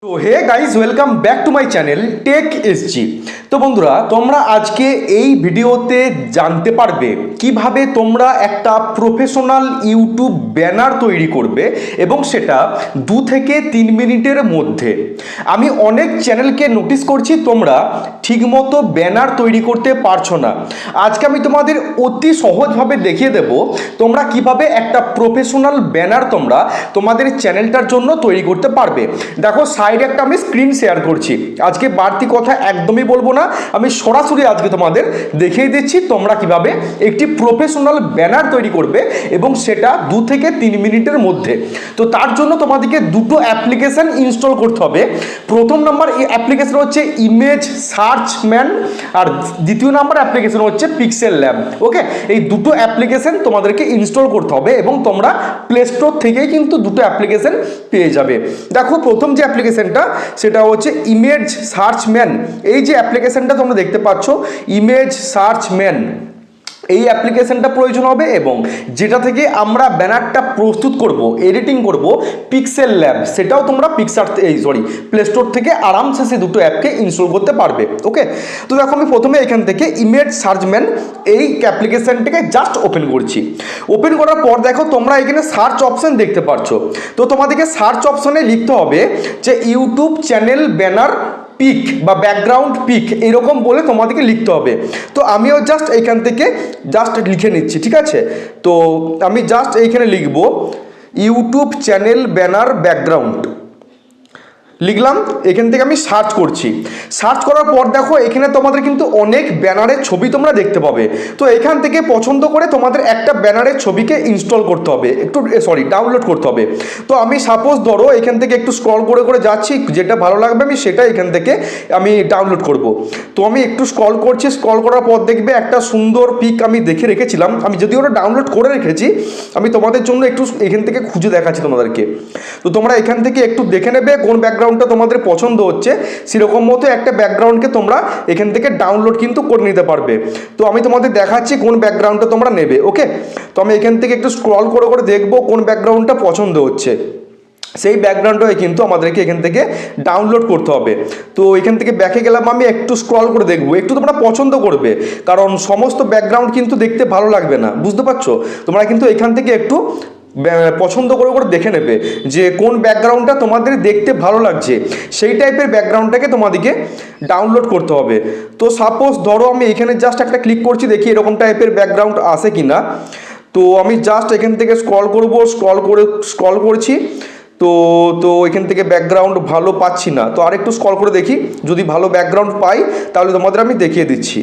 তো hey guys welcome back to my channel tech SG. তো বন্ধুরা, তোমরা আজকে এই ভিডিওতে জানতে পারবে কিভাবে তোমরা একটা প্রফেশনাল ইউটিউব ব্যানার তৈরি করবে এবং সেটা 2 থেকে 3 মিনিটের মধ্যে। আমি অনেক চ্যানেলকে নোটিস করছি তোমরা ঠিকমতো ব্যানার তৈরি করতে পারছো না। আজকে আমি তোমাদের অতি সহজভাবে দেখিয়ে দেব তোমরা কিভাবে একটা প্রফেশনাল ব্যানার তোমরা তোমাদের চ্যানেলটার জন্য তৈরি করতে পারবে। দেখো সাইডে একটা আমি স্ক্রিন শেয়ার করছি। আজকে বাড়তি কথা একদমই বলবো না, আমি সরাসরি আজকে তোমাদের দেখিয়ে দিচ্ছি তোমরা কিভাবে একটি প্রফেশনাল ব্যানার তৈরি করবে এবং সেটা 2 থেকে 3 মিনিটের মধ্যে। তো তার জন্য তোমাদেরকে দুটো অ্যাপ্লিকেশন ইনস্টল করতে হবে। প্রথম নাম্বার অ্যাপ্লিকেশন হচ্ছে ইমেজ সার্চম্যান আর দ্বিতীয় নাম্বার অ্যাপ্লিকেশন হচ্ছে পিক্সেল ল্যাব। ওকে, এই দুটো অ্যাপ্লিকেশন তোমাদেরকে ইনস্টল করতে হবে এবং তোমরা প্লে স্টোর থেকেই কিন্তু দুটো অ্যাপ্লিকেশন পেয়ে যাবে। দেখো প্রথম যে অ্যাপ্লিকেশনটা সেটা হচ্ছে ইমেজ সার্চম্যান। এই যে অ্যাপ্লিকেশনটা তোমরা দেখতে পাচ্ছ ইমেজ সার্চম্যান, এই অ্যাপ্লিকেশনটা প্রয়োজন হবে এবং যেটা থেকে আমরা ব্যানারটা প্রস্তুত করব, এডিটিং করব, পিক্সেল ল্যাব, সেটাও তোমরা প্লে স্টোর থেকে আরামসে সেই দুটো অ্যাপকে ইনস্টল করতে পারবে। ওকে, তো দেখো আমি প্রথমে এখান থেকে ইমেজ সার্চম্যান এই অ্যাপ্লিকেশনটাকে জাস্ট ওপেন করছি। ওপেন করার পর দেখো তোমরা এখানে সার্চ অপশন দেখতে পাচ্ছ। তো তোমাদেরকে সার্চ অপশনে লিখতে হবে যে ইউটিউব চ্যানেল ব্যানার পিক বা ব্যাকগ্রাউন্ড পিক এরকম বলে তোমাদেরকে লিখতে হবে। তো আমিও জাস্ট এইখান থেকে জাস্ট লিখে নিচ্ছি, ঠিক আছে। তো আমি জাস্ট এইখানে লিখব ইউটিউব চ্যানেল ব্যানার ব্যাকগ্রাউন্ড লিখলাম। এখান থেকে আমি সার্চ করছি। সার্চ করার পর দেখো এখানে তোমাদের কিন্তু অনেক ব্যানারের ছবি তোমরা দেখতে পাবে। তো এখান থেকে পছন্দ করে তোমাদের একটা ব্যানারের ছবিকে ইনস্টল করতে হবে, ডাউনলোড করতে হবে। তো আমি সাপোজ ধরো এখান থেকে একটু স্ক্রল করে করে যাচ্ছি, যেটা ভালো লাগবে আমি সেটা এখান থেকে আমি ডাউনলোড করব। তো আমি একটু স্ক্রল করছি, স্ক্রল করার পর দেখবে একটা সুন্দর পিক আমি দেখে রেখেছিলাম, আমি যদি ওটা ডাউনলোড করে রেখেছি, আমি তোমাদের জন্য একটু এখান থেকে খুঁজে দেখাচ্ছি তোমাদেরকে। তো তোমরা এখান থেকে একটু দেখে নেবে কোন ব্যাকগ্রাউন্ডটা তোমাদের পছন্দ হচ্ছে, সেরকম মতো একটা ব্যাকগ্রাউন্ডকে তোমরা এখান থেকে ডাউনলোড কিন্তু করে নিতে পারবে। তো আমি তোমাদের দেখাচ্ছি কোন ব্যাকগ্রাউন্ডটা তোমরা নেবে। ওকে, তো আমি এখান থেকে একটু স্ক্রল করে করে দেখবো কোন ব্যাকগ্রাউন্ডটা পছন্দ হচ্ছে, সেই ব্যাকগ্রাউন্ডটাই কিন্তু আমাদেরকে এখান থেকে ডাউনলোড করতে হবে। তো এখান থেকে ব্যাকে গেলাম, আমি একটু স্ক্রল করে দেখবো, একটু তোমরা পছন্দ করবে কারণ সমস্ত ব্যাকগ্রাউন্ড কিন্তু দেখতে ভালো লাগবে না, বুঝতে পারছো। তোমরা কিন্তু এখান থেকে একটু পছন্দ করে করে দেখে নেবে যে কোন ব্যাকগ্রাউন্ডটা তোমাদের দেখতে ভালো লাগছে, সেই টাইপের ব্যাকগ্রাউন্ডটাকে তোমাদেরকে ডাউনলোড করতে হবে। তো সাপোজ ধরো আমি এখানে জাস্ট একটা ক্লিক করছি, দেখি এরকম টাইপের ব্যাকগ্রাউন্ড আসে কি না। তো আমি জাস্ট এখান থেকে স্ক্রল করছি। তো তো এখান থেকে ব্যাকগ্রাউন্ড ভালো পাচ্ছি না, তো আরেকটু স্ক্রল করে দেখি, যদি ভালো ব্যাকগ্রাউন্ড পাই তাহলে তোমাদের আমি দেখিয়ে দিচ্ছি,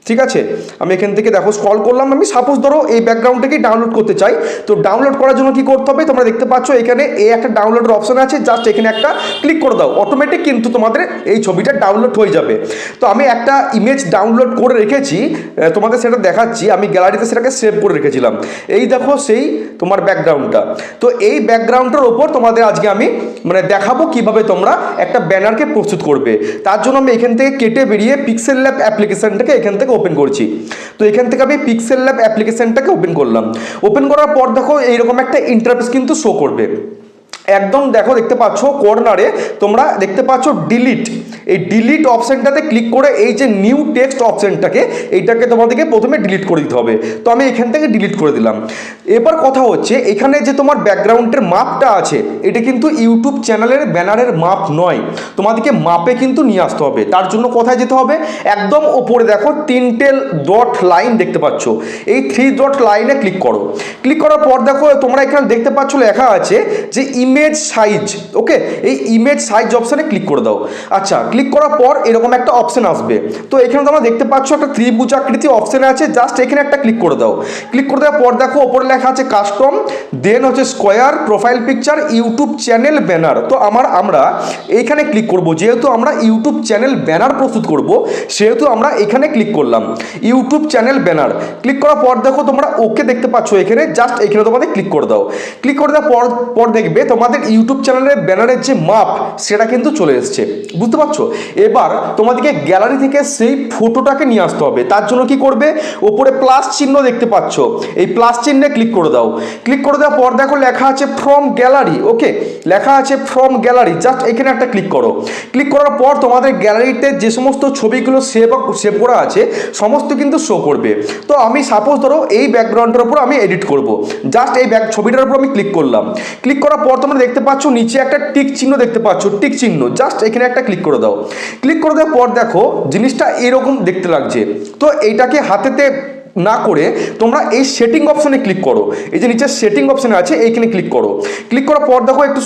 ঠিক আছে। আমি এখান থেকে দেখো স্ক্রল করলাম, আমি সাপোজ ধরো এই ব্যাকগ্রাউন্ডটাকেই ডাউনলোড করতে চাই। তো ডাউনলোড করার জন্য কি করতে হবে, তোমরা দেখতে পাচ্ছ এখানে এই একটা ডাউনলোডের অপশন আছে, জাস্ট এখানে একটা ক্লিক করে দাও, অটোমেটিক কিন্তু তোমাদের এই ছবিটা ডাউনলোড হয়ে যাবে। তো আমি একটা ইমেজ ডাউনলোড করে রেখেছি, তোমাদের সেটা দেখাচ্ছি, আমি গ্যালারিতে সেটাকে সেভ করে রেখেছিলাম। এই দেখো সেই তোমার ব্যাকগ্রাউন্ডটা। তো এই ব্যাকগ্রাউন্ডটার ওপর তোমাদের আজকে আমি দেখাবো কিভাবে তোমরা একটা ব্যানারকে প্রস্তুত করবে। তার জন্য আমি এখান থেকে কেটে বেরিয়ে পিক্সেল ল্যাব অ্যাপ্লিকেশনটাকে এখান থেকে ওপেন করছি। তো এখান থেকে আমি পিক্সেল ল্যাব অ্যাপ্লিকেশনটাকে ওপেন করলাম। ওপেন করার পর দেখো এইরকম একটা ইন্টারফেস কিন্তু শো করবে। একদম দেখো দেখতে পাচ্ছ কর্নারে তোমরা দেখতে পাচ্ছ ডিলিট, এই ডিলিট অপশনটাতে ক্লিক করে এই যে নিউ টেক্সট অপশনটাকে এইটাকে তোমাদেরকে প্রথমে ডিলিট করে দিতে হবে। তো আমি এখান থেকে ডিলিট করে দিলাম। এবার কথা হচ্ছে এখানে যে তোমার ব্যাকগ্রাউন্ডের মাপটা আছে, এটা কিন্তু ইউটিউব চ্যানেলের ব্যানারের মাপ নয়, তোমাদেরকে মাপে কিন্তু নিয়ে আসতে হবে। তার জন্য কোথায় যেতে হবে, একদম ওপরে দেখো 3টে ডট লাইন দেখতে পাচ্ছ, এই 3 ডট লাইনে ক্লিক করো। ক্লিক করার পর দেখো তোমরা এখানে দেখতে পাচ্ছ লেখা আছে যে ইমেজ সাইজ। ওকে, এই ইমেজ সাইজ অপশানে ক্লিক করে দাও। আচ্ছা, ক্লিক করার পর এরকম একটা অপশান আসবে। তো এখানে তোমরা দেখতে পাচ্ছ একটা ত্রিভুজাকৃতি অপশান আছে, জাস্ট এখানে একটা ক্লিক করে দাও। ক্লিক করে দেওয়ার পর দেখো ওপরে লেখা আছে কাস্টম, দেন হচ্ছে square, profile picture, YouTube channel banner. তো আমরা এইখানে ক্লিক করব, যেহেতু আমরা ইউটিউব চ্যানেল ব্যানার প্রস্তুত করব সেহেতু আমরা এখানে ক্লিক করলাম ইউটিউব চ্যানেল ব্যানার। ক্লিক করার পর দেখো তোমরা ওকে দেখতে পাচ্ছ এখানে, জাস্ট এখানে তোমাদের ক্লিক করে দাও। ক্লিক করে দেওয়ার পর দেখবে তোমরা তোমাদের ইউটিউব চ্যানেলের ব্যানারের যে মাপ সেটা কিন্তু চলে এসছে, বুঝতে পারছো। এবার তোমাদেরকে গ্যালারি থেকে সেই ফটোটাকে নিয়ে আসতে হবে। তার জন্য কি করবে, ওপরে প্লাস চিহ্ন দেখতে পাচ্ছ, এই প্লাস চিহ্নে ক্লিক করে দাও। ক্লিক করে দেওয়ার পর দেখো লেখা আছে ফ্রম গ্যালারি, ওকে, লেখা আছে ফ্রম গ্যালারি, জাস্ট এখানে একটা ক্লিক করো। ক্লিক করার পর তোমাদের গ্যালারিতে যে সমস্ত ছবিগুলো সেভ করা আছে সমস্ত কিন্তু শো করবে। তো আমি সাপোজ ধরো এই ব্যাকগ্রাউন্ডের উপর আমি এডিট করব, জাস্ট এই ছবিটার উপর আমি ক্লিক করলাম। ক্লিক করার পর তোমরা দেখতে পাচ্ছ নিচে একটা টিক চিহ্ন দেখতে পাচ্ছ, টিক চিহ্ন, জাস্ট এখানে একটা ক্লিক করে দাও। ক্লিক করে দেওয়ার পর দেখো জিনিসটা এরকম দেখতে লাগছে। তো এইটাকে হাতেতে না করে তোমরা এই সেটিং অপশনে ক্লিক করো, এই যে নিচে সেটিং অপশনে আছে এইখানে ক্লিক করো। ক্লিক করার পর দেখো একটু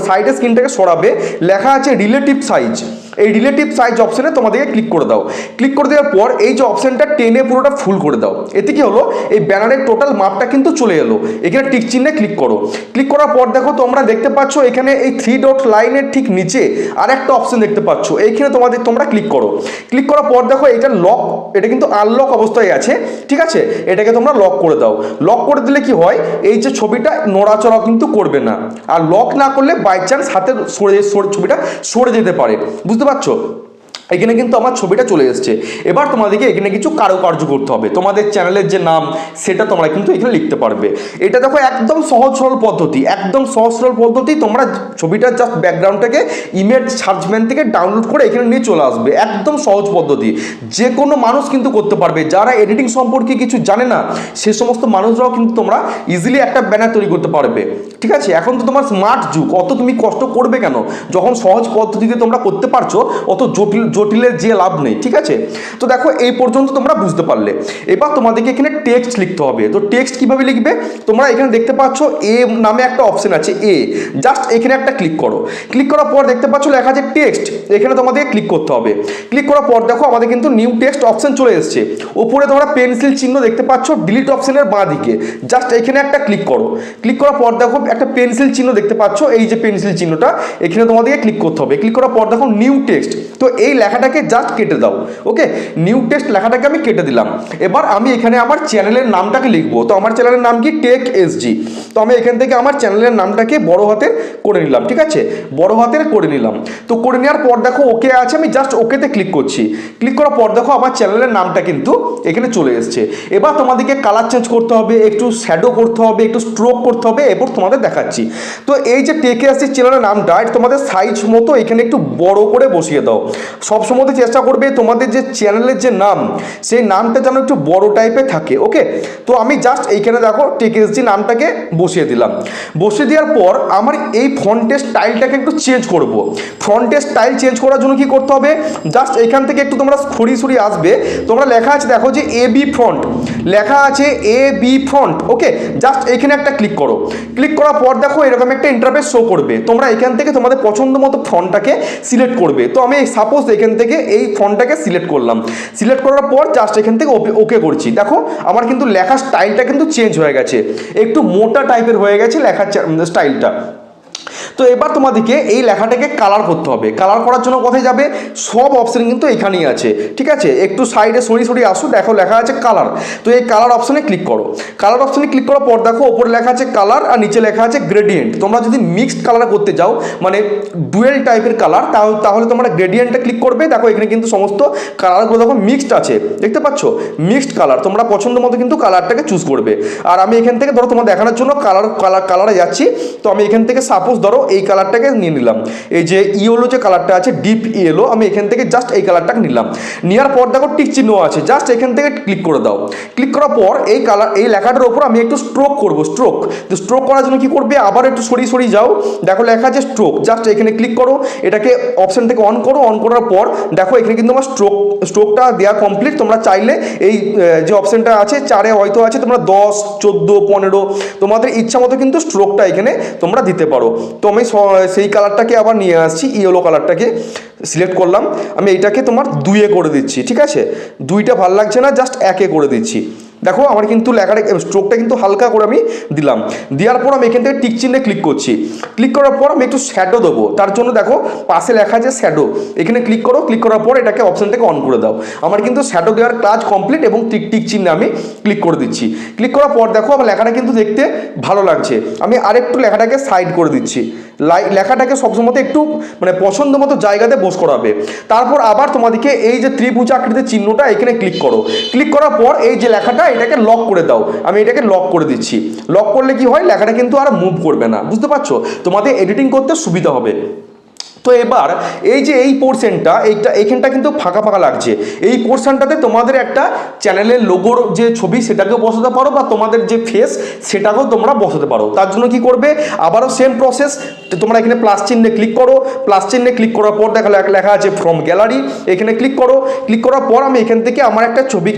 সাইডে স্ক্রিনটাকে সরাবে, লেখা আছে রিলেটিভ সাইজ, এই রিলেটিভ সাইজ অপশনে তোমাদেরকে ক্লিক করে দাও। ক্লিক করে দেওয়ার পর এই যে অপশনটা টেনে পুরোটা ফুল করে দাও। এতে কি হলো, এই ব্যানারের টোটাল মাপটা কিন্তু চলে এলো। এখানে টিক চিহ্নে ক্লিক করো। ক্লিক করার পর দেখো তোমরা দেখতে পাচ্ছ এখানে এই 3 ডট লাইনের ঠিক নিচে আর একটা অপশন দেখতে পাচ্ছ, এইখানে তোমরা ক্লিক করো। ক্লিক করার পর দেখো এটা লক, এটা কিন্তু আনলক অবস্থায় আছে, ঠিক আছে, এটাকে তোমরা লক করে দাও। লক করে দিলে কি হয়, এই যে ছবিটা নড়াচড়া কিন্তু করবে না। আর লক না করলে বাই চান্স হাতের ছবিটা সরে যেতে পারে, বুঝতে পারছো। এখানে কিন্তু আমার ছবিটা চলে এসছে। এবার তোমাদেরকে এখানে কিছু কারুকার্য করতে হবে। তোমাদের চ্যানেলের যে নাম সেটা তোমরা কিন্তু এখানে লিখতে পারবে। এটা দেখো একদম সহজ সরল পদ্ধতি, একদম সহজ সরল পদ্ধতি। তোমরা ছবিটার জাস্ট ব্যাকগ্রাউন্ডটাকে ইমেজ সার্চম্যান থেকে ডাউনলোড করে এখানে নিয়ে চলে আসবে, একদম সহজ পদ্ধতি। যে কোনো মানুষ কিন্তু করতে পারবে, যারা এডিটিং সম্পর্কে কিছু জানে না সে সমস্ত মানুষরাও কিন্তু তোমরা ইজিলি একটা ব্যানার তৈরি করতে পারবে, ঠিক আছে। এখন তো তোমার স্মার্ট যুগ, অত তুমি কষ্ট করবে কেন, যখন সহজ পদ্ধতিতে তোমরা করতে পারছো, অত জটিলের যে লাভ নেই, ঠিক আছে। তো দেখো এই পর্যন্ত তোমরা বুঝতে পারলে। এবার তোমাদেরকে এখানে টেক্সট লিখতে হবে। তো টেক্সট কিভাবে লিখবে, তোমরা এখানে দেখতে পাচ্ছ এ নামে একটা অপশন আছে, এ, জাস্ট এখানে একটা ক্লিক করো। ক্লিক করার পর দেখতে পাচ্ছ লেখা আছে টেক্সট, এখানে তোমাদেরকে ক্লিক করতে হবে। ক্লিক করার পর দেখো আমাদের কিন্তু নিউ টেক্সট অপশন চলে এসেছে। উপরে তোমরা পেন্সিল চিহ্ন দেখতে পাচ্ছ ডিলিট অপশনের বাঁ দিকে, জাস্ট এখানে একটা ক্লিক করো। ক্লিক করার পর দেখো একটা পেন্সিল চিহ্ন দেখতে পাচ্ছ, এই যে পেন্সিল চিহ্নটা, এখানে তোমাদেরকে ক্লিক করতে হবে। ক্লিক করার পর দেখো নিউ টেক্সট, তো এই লেখাটাকে জাস্ট কেটে দাও, ওকে, নিউ টেক্সট লেখাটাকে আমি কেটে দিলাম। এবার আমি এখানে আমার চ্যানেলের নামটাকে লিখবো। তো আমার চ্যানেলের নাম কি, টেক এসজি। তো আমি এখান থেকে আমার চ্যানেলের নামটাকে বড় হাতের করে নিলাম, ঠিক আছে, বড় হাতের করে নিলাম। তো করে নেওয়ার পর দেখো ওকে আছে, আমি জাস্ট ওকেতে ক্লিক করছি। ক্লিক করার পর দেখো আমার চ্যানেলের নামটা কিন্তু এখানে চলে এসছে। এবার তোমাদেরকে কালার চেঞ্জ করতে হবে, একটু শ্যাডো করতে হবে, একটু স্ট্রোক করতে হবে, এরপর তোমাদের দেখাচ্ছি। তো এই যে টেকে এসজি চ্যানেলের নামটা তোমাদের সাইজ মতো এখানে একটু বড় করে বসিয়ে দাও। সবসময় চেষ্টা করবে তোমাদের যে চ্যানেলের যে নাম সেই নামটা যেন একটু বড় টাইপের থাকে, ওকে। তো আমি জাস্ট এইখানে দেখো টেক এসজি নামটাকে বসিয়ে দিলাম। বসিয়ে দেওয়ার পর আমার এই ফন্টের স্টাইলটাকে একটু চেঞ্জ করব। ফন্টের স্টাইল চেঞ্জ করার জন্য কি করতে হবে, জাস্ট এখান থেকে একটু তোমরা সরিয়ে আসবে। তোমরা লেখা আছে দেখো যে এ বি ফ্রন্ট, লেখা আছে A B front, okay, just এখানে একটা ক্লিক করো। ক্লিক করার পর দেখো এরকম একটা ইন্টারফেস শো করবে। তোমরা এখান থেকে তোমাদের পছন্দ মতো ফন্টটাকে সিলেক্ট করবে। তো আমি সাপোজ এখান থেকে এই ফন্টটাকে সিলেক্ট করলাম। সিলেক্ট করার পর জাস্ট এখান থেকে ওকে করছি। দেখো আমার কিন্তু লেখার স্টাইলটা কিন্তু চেঞ্জ হয়ে গেছে, একটু মোটা টাইপের হয়ে গেছে লেখার স্টাইলটা। তো এবার তোমাদেরকে এই লেখাটাকে কালার করতে হবে। কালার করার জন্য কোথায় যাবে, সব অপশন কিন্তু এখানেই আছে, ঠিক আছে। একটু সাইডে সরিয়ে আসো, দেখো লেখা আছে কালার। তো এই কালার অপশনে ক্লিক করো। কালার অপশনে ক্লিক করার পর দেখো ওপরে লেখা আছে কালার আর নিচে লেখা আছে গ্রেডিয়েন্ট। তোমরা যদি মিক্সড কালার করতে যাও, মানে ডুয়েল টাইপের কালার, তাহলে তোমরা গ্রেডিয়েন্টটা ক্লিক করবে। দেখো এখানে কিন্তু সমস্ত কালারগুলো দেখো মিক্সড আছে, দেখতে পাচ্ছ, মিক্সড কালার। তোমরা পছন্দ মতো কিন্তু কালারটাকে চুজ করবে। আর আমি এখান থেকে ধরো তোমার দেখানোর জন্য কালারে যাচ্ছি। তো আমি এখান থেকে সাপোজ ধরো এই কালারটাকে নিয়ে নিলাম, এই যে ইয়েলো যে কালারটা আছে ডিপ ইয়েলো, আমি এখান থেকে জাস্ট এই কালারটাকে নিলাম। নেওয়ার পর দেখো টিক চিহ্ন আছে, জাস্ট এখান থেকে ক্লিক করে দাও। ক্লিক করার পর এই লেখাটার উপর আমি একটু স্ট্রোক করব। স্ট্রোক করার জন্য কি করবে, আবার একটু সরিয়ে যাও, দেখো লেখা আছে স্ট্রোক, জাস্ট এখানে ক্লিক করো। এটাকে অপশন থেকে অন করো। অন করার পর দেখো এখানে কিন্তু আমার স্ট্রোকটা দেওয়া কমপ্লিট। তোমরা চাইলে এই যে অপশনটা আছে চারে হয়তো আছে, তোমরা 10, 14, 15 তোমাদের ইচ্ছা মতো কিন্তু স্ট্রোকটা এখানে তোমরা দিতে পারো। তো আমি সেই কালারটাকে আবার নিয়ে আসছি, ইয়েলো কালারটাকে সিলেক্ট করলাম। আমি এইটাকে তোমার 2-এ করে দিচ্ছি, ঠিক আছে। 2টা ভালো লাগছে না, জাস্ট 1-এ করে দিচ্ছি। দেখো আমার কিন্তু লেখাটা স্ট্রোকটা কিন্তু হালকা করে আমি দিলাম, দেওয়ার পর আমি এখান থেকে টিক চিহ্নে ক্লিক করছি। ক্লিক করার পর আমি একটু শ্যাডো দেবো, তার জন্য দেখো পাশে লেখা আছে শ্যাডো, এখানে ক্লিক করো। ক্লিক করার পর এটাকে অপশনটাকে অন করে দাও। আমার কিন্তু শ্যাডো দেওয়ার কাজ কমপ্লিট এবং টিক চিহ্নে আমি ক্লিক করে দিচ্ছি। ক্লিক করার পর দেখো আমার লেখাটা কিন্তু দেখতে ভালো লাগছে। আমি আরেকটু লেখাটাকে সাইড করে দিচ্ছি। লেখাটাকে সবসময় একটু মানে পছন্দ মতো জায়গাতে বস করাবে। তারপর আবার তোমাদেরকে এই যে ত্রিভুজ আকৃতির চিহ্নটা এখানে ক্লিক করো। ক্লিক করার পর এই যে লেখাটা এটাকে লক করে দাও। আমি এটাকে লক করে দিচ্ছি। লক করলে কি হয়, লেখাটা কিন্তু আর মুভ করবে না, বুঝতে পারছো? তোমাদের এডিটিং করতে সুবিধা হবে। তো এবার এই যে এই পোর্শনটা এইখানটা কিন্তু ফাঁকা ফাঁকা লাগছে, এই পোর্শনটাতে তোমাদের একটা চ্যানেলের লোগোর যে ছবি সেটাকেও বসাতে পারো, বা তোমাদের যে ফেস সেটাকেও তোমরা বসাতে পারো। তার জন্য কি করবে, আবারও সেম প্রসেস, তোমরা এখানে প্লাস চিহ্নে ক্লিক করো। প্লাস চিহ্নে ক্লিক করার পর দেখা লেখা আছে ফ্রম গ্যালারি, এখানে ক্লিক করো। ক্লিক করার পর আমি এখান থেকে আমার একটা ছবি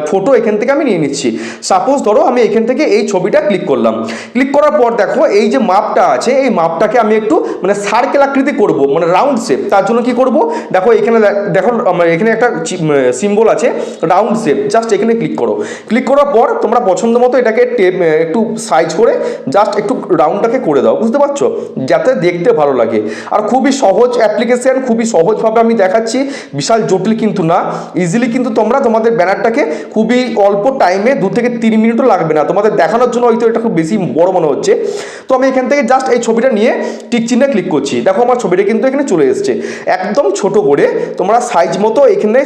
ফটো এখান থেকে আমি নিয়ে নিচ্ছি। সাপোজ ধরো আমি এখান থেকে এই ছবিটা ক্লিক করলাম। ক্লিক করার পর দেখো এই যে মাপটা আছে, এই মাপটাকে আমি একটু মানে সার্কেল আকৃতি করব, মানে রাউন্ড শেপ। তার জন্য কি করব, দেখো এখানে দেখো এখানে একটা সিম্বল আছে রাউন্ড শেপ, জাস্ট এখানে ক্লিক করো। ক্লিক করার পর তোমরা পছন্দ মতো এটাকে একটু সাইজ করে জাস্ট একটু রাউন্ডটাকে করে দাও, বুঝতে পারছো, যাতে দেখতে ভালো লাগে। আর খুবই সহজ অ্যাপ্লিকেশন, খুবই সহজভাবে আমি দেখাচ্ছি, বিশাল জটিল কিন্তু না। ইজিলি কিন্তু তোমরা তোমাদের ব্যানারটাকে খুবই অল্প টাইমে 2 থেকে 3 মিনিটও লাগবে না তোমাদের দেখানোর জন্য, হয়তো এটা খুব বেশি বড় মনে হচ্ছে। তো আমি এখান থেকে জাস্ট এই ছবিটা নিয়ে টিক চিহ্নে ক্লিক করছি। দেখো আমার ছবিটা কিন্তু এখানে চলে এসছে। একদম ছোট করে তোমরা সাইজ মতো এখানে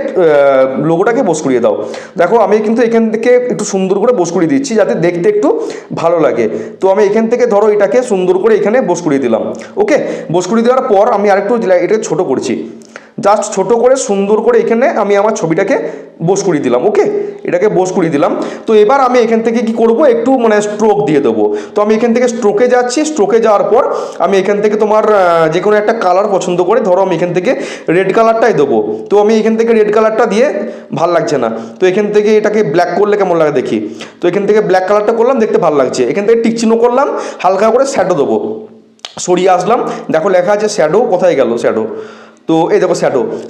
লোগোটাকে বস করিয়ে দাও। দেখো আমি কিন্তু এখান থেকে একটু সুন্দর করে বস করিয়ে দিচ্ছি যাতে দেখতে একটু ভালো লাগে। তো আমি এখান থেকে ধরো এটাকে সুন্দর করে এখানে বস করিয়ে দিলাম। ওকে, বস করিয়ে দেওয়ার পর আমি আরেকটু এটা ছোট করছি, জাস্ট ছোট করে সুন্দর করে এখানে আমি আমার ছবিটাকে বস করিয়ে দিলাম। ওকে, এটাকে বস করিয়ে দিলাম। তো এবার আমি এখান থেকে কি করব, একটু মানে স্ট্রোক দিয়ে দেবো। তো আমি এখান থেকে স্ট্রোকে যাচ্ছি। স্ট্রোকে যাওয়ার পর আমি এখান থেকে তোমার যে কোনো একটা কালার পছন্দ করে ধরো আমি এখান থেকে রেড কালারটাই দেবো। তো আমি এখান থেকে রেড কালারটা দিয়ে ভাল লাগছে না, তো এখান থেকে এটাকে ব্ল্যাক করলে কেমন লাগে দেখি। তো এখান থেকে ব্ল্যাক কালারটা করলাম, দেখতে ভালো লাগছে। এখান থেকে টিক চিহ্ন করলাম, হালকা করে শ্যাডো দেবো, সরিয়ে আসলাম। দেখো লেখা আছে শ্যাডো, কোথায় গেল শ্যাডো? তো এই দেখো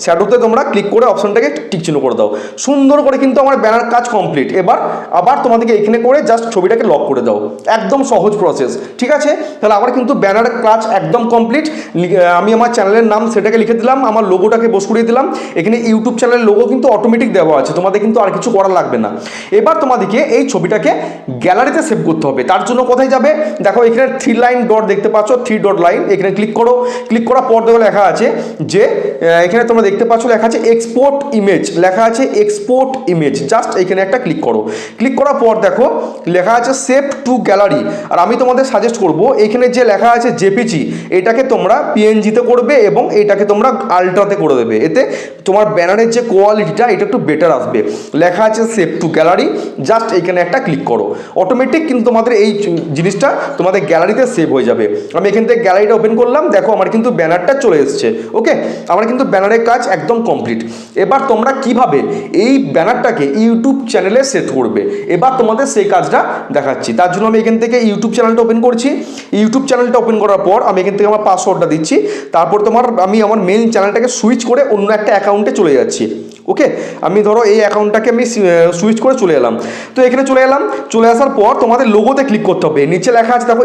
শ্যাডোতে তোমরা ক্লিক করে অপশনটাকে টিক চিহ্ন করে দাও। সুন্দর করে কিন্তু আমার ব্যানার কাজ কমপ্লিট। এবার আবার তোমাদেরকে এখানে করে জাস্ট ছবিটাকে লক করে দাও। একদম সহজ প্রসেস, ঠিক আছে? তাহলে আমার কিন্তু ব্যানার কাজ একদম কমপ্লিট। আমি আমার চ্যানেলের নাম সেটাকে লিখে দিলাম, আমার লোগোটাকে বস করিয়ে দিলাম। এখানে ইউটিউব চ্যানেলের লোগো কিন্তু অটোমেটিক দেওয়া আছে, তোমাদের কিন্তু আর কিছু করা লাগবে না। এবার তোমাদেরকে এই ছবিটাকে গ্যালারিতে সেভ করতে হবে। তার জন্য কোথায় যাবে, দেখো এখানে 3 লাইন ডট দেখতে পাচ্ছ, 3 ডট লাইন, এখানে ক্লিক করো। ক্লিক করার পর দেখো লেখা আছে যে এখানে তোমরা দেখতে পাচ্ছ লেখা আছে এক্সপোর্ট ইমেজ, লেখা আছে এক্সপোর্ট ইমেজ। জাস্ট এখানে একটা ক্লিক করো। ক্লিক করার পর দেখো লেখা আছে সেভ টু গ্যালারি। আর আমি তোমাদের সাজেস্ট করব এখানে যে লেখা আছে জেপিজি, এটাকে তোমরা পিএনজিতে করবে এবং এটাকে তোমরা আলট্রাতে করে দেবে। এতে তোমার ব্যানারের যে কোয়ালিটিটা এটা একটু বেটার আসবে। লেখা আছে সেভ টু গ্যালারি, জাস্ট এখানে একটা ক্লিক করো। অটোমেটিক কিন্তু তোমাদের এই জিনিসটা তোমাদের গ্যালারিতে সেভ হয়ে যাবে। আমি এখান থেকে গ্যালারিটা ওপেন করলাম, দেখো আমার কিন্তু ব্যানারটা চলে এসছে। ওকে, আমার কিন্তু ব্যানারের কাজ একদম কমপ্লিট। এবার তোমরা কিভাবে এই ব্যানারটাকে ইউটিউব চ্যানেলে সেট করবে, এবার তোমাদের সেই কাজটা দেখাচ্ছি। তার জন্য আমি এখান থেকে ইউটিউব চ্যানেলটা ওপেন করছি। ইউটিউব চ্যানেলটা ওপেন করার পর আমি এখান থেকে আমার পাসওয়ার্ডটা দিচ্ছি। তারপর আমি আমার মেইন চ্যানেলটাকে সুইচ করে অন্য একটা অ্যাকাউন্টে চলে যাচ্ছি। ওকে, আমি ধরো এই অ্যাকাউন্টটাকে আমি সুইচ করে চলে এলাম। তো এখানে চলে এলাম, চলে আসার পর তোমাদের লোগোতে ক্লিক করতে হবে। নিচে লেখা আছে দেখো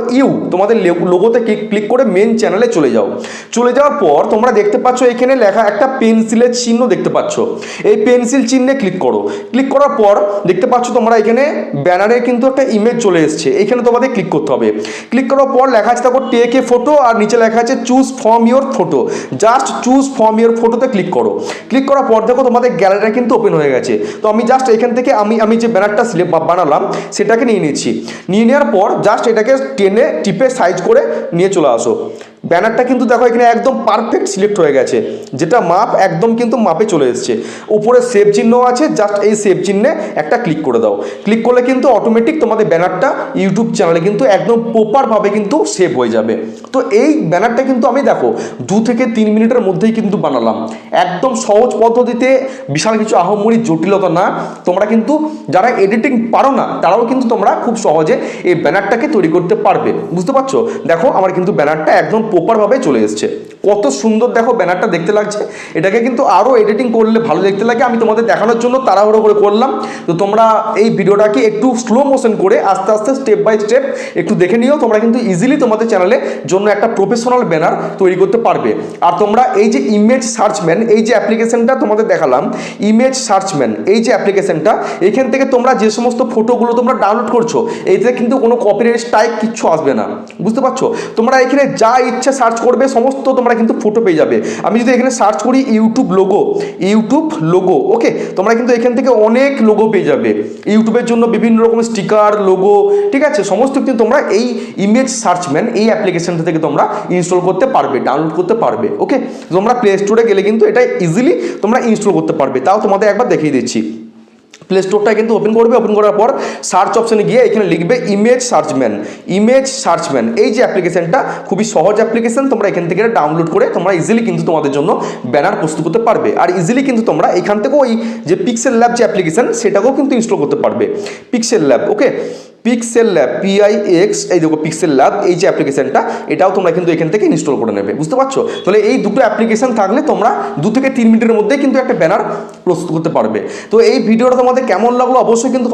তোমাদের লোগোতে ক্লিক করে মেন চ্যানেলে চলে যাও। চলে যাওয়ার পর তোমরা দেখতে পাচ্ছ এখানে লেখা একটা পেন্সিলের চিহ্ন দেখতে পাচ্ছ। এই পেন্সিল চিহ্নে ক্লিক করো। ক্লিক করার পর দেখতে পাচ্ছ তোমরা এখানে ব্যানারে কিন্তু একটা ইমেজ চলে এসছে, এখানে তোমাদের ক্লিক করতে হবে। ক্লিক করার পর লেখা আছে দেখো টেক এ ফটো, আর নিচে লেখা আছে choose from your photo. Just choose from your ফটোতে ক্লিক করো। ক্লিক করার পর দেখো তোমাদের গ্যালারিটা কিন্তু ওপেন হয়ে গেছে। তো আমি জাস্ট এখান থেকে আমি যে ব্যানারটা বানালাম সেটাকে নিয়ে নিচ্ছি। নিয়ে নেওয়ার পর জাস্ট এটাকে টেনে টিপে সাইজ করে নিয়ে চলে আসো। ব্যানারটা কিন্তু দেখো এখানে একদম পারফেক্ট সিলেক্ট হয়ে গেছে, যেটা মাপ একদম কিন্তু মাপে চলে এসছে। উপরে সেভ চিহ্ন আছে, জাস্ট এই সেভ চিহ্নে একটা ক্লিক করে দাও। ক্লিক করলে কিন্তু অটোমেটিক তোমাদের ব্যানারটা ইউটিউব চ্যানেলে কিন্তু একদম প্রপারভাবে কিন্তু সেভ হয়ে যাবে। তো এই ব্যানারটা কিন্তু আমি দেখো 2 থেকে 3 মিনিটের মধ্যেই কিন্তু বানালাম। একদম সহজ পদ্ধতিতে, বিশাল কিছু আহামরি জটিলতা না। তোমরা কিন্তু যারা এডিটিং পারো না তারাও কিন্তু তোমরা খুব সহজে এই ব্যানারটাকে তৈরি করতে পারবে, বুঝতে পারছো? দেখো আমার কিন্তু ব্যানারটা একদম প্রপারভাবে চলে এসছে। কত সুন্দর দেখো ব্যানারটা দেখতে লাগছে। এটাকে কিন্তু আরও এডিটিং করলে ভালো দেখতে লাগে, আমি তোমাদের দেখানোর জন্য তাড়াহুড়ো করে করলাম। তো তোমরা এই ভিডিওটাকে একটু স্লো মোশন করে আস্তে আস্তে স্টেপ বাই স্টেপ একটু দেখে নিও, তোমরা কিন্তু ইজিলি তোমাদের চ্যানেলের জন্য একটা প্রফেশনাল ব্যানার তৈরি করতে পারবে। আর তোমরা এই যে ইমেজ সার্চম্যান, এই যে অ্যাপ্লিকেশনটা তোমাদের দেখালাম, ইমেজ সার্চম্যান এই যে অ্যাপ্লিকেশনটা, এখান থেকে তোমরা যে সমস্ত ফটোগুলো তোমরা ডাউনলোড করছো এইতে কিন্তু কোনো কপিরাইট স্ট্রাইক কিচ্ছু আসবে না, বুঝতে পারছো? তোমরা এখানে যা ইচ্ছা সার্চ করবে সমস্ত তোমরা কিন্তু ফটো পেয়ে যাবে। আমি যদি এখানে সার্চ করি ইউটিউব লোগো, ওকে, তোমরা কিন্তু এখান থেকে অনেক লোগো পেয়ে যাবে। ইউটিউবের জন্য বিভিন্ন রকমের স্টিকার, লোগো, ঠিক আছে, সমস্ত কিন্তু তোমরা এই ইমেজ সার্চম্যান এই অ্যাপ্লিকেশনটা থেকে তোমরা ইনস্টল করতে পারবে, ডাউনলোড করতে পারবে। ওকে, তোমরা প্লে স্টোরে গেলে কিন্তু এটা ইজিলি তোমরা ইনস্টল করতে পারবে। তাও তোমাদের একবার দেখিয়ে দিচ্ছি। প্লে স্টোরটা কিন্তু ওপেন করবে, ওপেন করার পর সার্চ অপশানে গিয়ে এখানে লিখবে ইমেজ সার্চম্যান এই যে অ্যাপ্লিকেশনটা, খুবই সহজ অ্যাপ্লিকেশন, তোমরা এখান থেকে ডাউনলোড করে তোমরা ইজিলি কিন্তু তোমাদের জন্য ব্যানার প্রস্তুত করতে পারবে। আর ইজিলি কিন্তু তোমরা এখান থেকেও ওই যে পিক্সেল ল্যাব যে অ্যাপ্লিকেশন সেটাকেও কিন্তু ইনস্টল করতে পারবে। পিক্সেল ল্যাব, ওকে, পিক্সেল ল্যাব PIX, এই দেখো পিক্সেল ল্যাব এই যে অ্যাপ্লিকেশনটা, এটাও তোমরা কিন্তু এখান থেকে ইনস্টল করে নেবে, বুঝতে পারছো? তাহলে এই দুটো অ্যাপ্লিকেশন থাকলে তোমরা 2 থেকে 3 মিনিটের মধ্যে কিন্তু একটা ব্যানার প্রস্তুত করতে পারবে। তো এই ভিডিওটা তোমাদের কেমন লাগলো অবশ্যই কিন্তু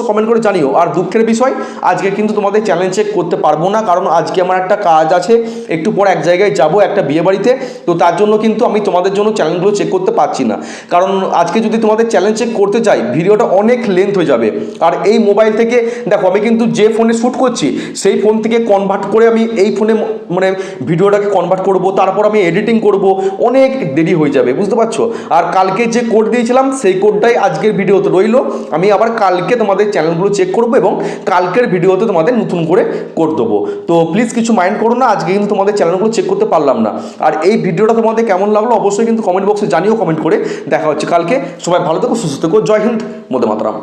কমেন্ট করে জানিও। আর দুঃখের বিষয়, আজকে কিন্তু তোমাদের চ্যালেঞ্জ চেক করতে পারবো না, কারণ আজকে আমার একটা কাজ আছে, একটু পর এক জায়গায় যাব, একটা বিয়ে বাড়িতে। তো তার জন্য কিন্তু আমি তোমাদের জন্য চ্যালেঞ্জগুলো চেক করতে পারছি না, কারণ আজকে যদি তোমাদের চ্যালেঞ্জ চেক করতে যাই ভিডিওটা অনেক লেন্থ হয়ে যাবে। আর এই মোবাইল থেকে দেখো আমি কিন্তু যে ফোনে শ্যুট করছি সেই ফোন থেকে কনভার্ট করে আমি এই ফোনে মানে ভিডিওটাকে কনভার্ট করব, তারপর আমি এডিটিং করব, অনেক দেরি হয়ে যাবে, বুঝতে পারছো? আর কালকে যে কোড দিয়েছিলাম সেই কোডটাই আজকের ভিডিওতে রইলো। আমি আবার কালকে তোমাদের চ্যানেলগুলো চেক করব এবং কালকের ভিডিওতে তোমাদের নতুন করে কোড দেবো। তো প্লিজ কিছু মাইন্ড করো না, আজকে কিন্তু তোমাদের চ্যানেলগুলো চেক করতে পারলাম না। আর এই ভিডিওটা তোমাদের কেমন লাগলো অবশ্যই কিন্তু কমেন্ট বক্সে জানিও, কমেন্ট করে। দেখা হচ্ছে কালকে, সবাই ভালো থেকো, সুস্থ থেকো, জয় হিন্দ, বন্দে মাতরম।